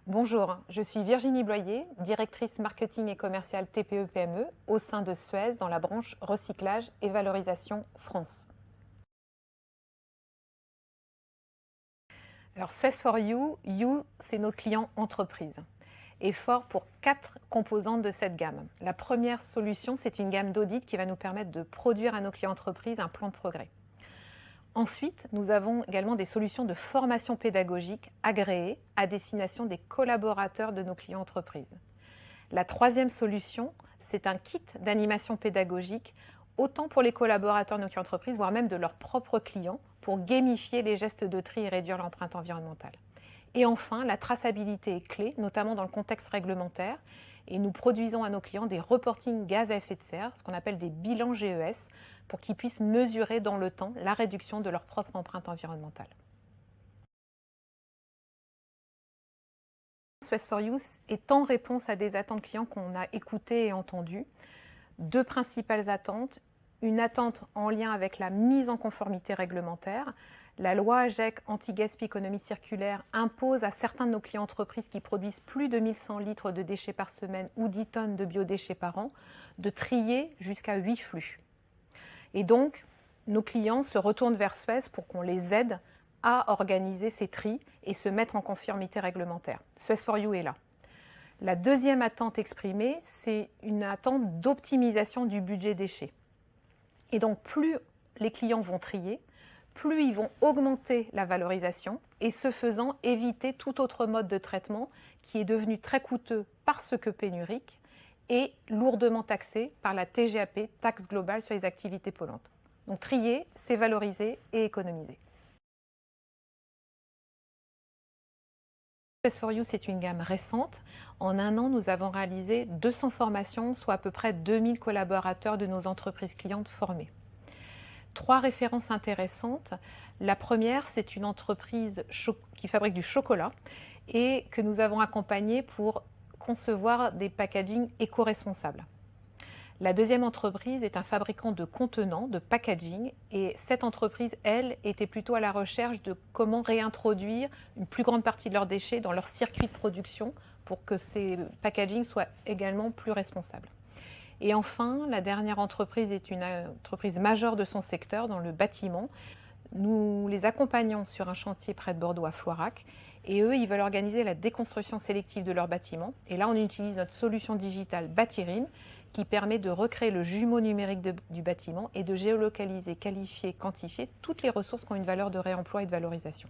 Bonjour, je suis Virginie Bloyer, directrice marketing et commerciale TPE-PME au sein de Suez dans la branche recyclage et valorisation France. Alors Suez for You, c'est nos clients entreprises et fort pour 4 composantes de cette gamme. La première solution, c'est une gamme d'audit qui va nous permettre de produire à nos clients entreprises un plan de progrès. Ensuite, nous avons également des solutions de formation pédagogique agréées à destination des collaborateurs de nos clients entreprises. La troisième solution, c'est un kit d'animation pédagogique, autant pour les collaborateurs de nos clients entreprises, voire même de leurs propres clients, pour gamifier les gestes de tri et réduire l'empreinte environnementale. Et enfin, la traçabilité est clé, notamment dans le contexte réglementaire, et nous produisons à nos clients des reportings gaz à effet de serre, ce qu'on appelle des bilans GES, pour qu'ils puissent mesurer dans le temps la réduction de leur propre empreinte environnementale. Suez for You est en réponse à des attentes clients qu'on a écoutées et entendues. Deux principales attentes. Une attente en lien avec la mise en conformité réglementaire. La loi AGEC anti-gaspi économie circulaire impose à certains de nos clients entreprises qui produisent plus de 1100 litres de déchets par semaine ou 10 tonnes de biodéchets par an de trier jusqu'à 8 flux. Et donc, nos clients se retournent vers Suez pour qu'on les aide à organiser ces tris et se mettre en conformité réglementaire. Suez for You est là. La deuxième attente exprimée, c'est une attente d'optimisation du budget déchets. Et donc, plus les clients vont trier, plus ils vont augmenter la valorisation et ce faisant éviter tout autre mode de traitement qui est devenu très coûteux parce que pénurique et lourdement taxé par la TGAP, taxe globale sur les activités polluantes. Donc trier, c'est valoriser et économiser. Suez for You, c'est une gamme récente. En un an, nous avons réalisé 200 formations, soit à peu près 2000 collaborateurs de nos entreprises clientes formés. 3 références intéressantes. La première, c'est une entreprise qui fabrique du chocolat et que nous avons accompagnée pour concevoir des packagings éco-responsables. La deuxième entreprise est un fabricant de contenants, de packaging, et cette entreprise, elle, était plutôt à la recherche de comment réintroduire une plus grande partie de leurs déchets dans leur circuit de production pour que ces packagings soient également plus responsables. Et enfin, la dernière entreprise est une entreprise majeure de son secteur dans le bâtiment. Nous les accompagnons sur un chantier près de Bordeaux à Floirac et eux, ils veulent organiser la déconstruction sélective de leur bâtiment. Et là, on utilise notre solution digitale Batirim qui permet de recréer le jumeau numérique du bâtiment et de géolocaliser, qualifier, quantifier toutes les ressources qui ont une valeur de réemploi et de valorisation.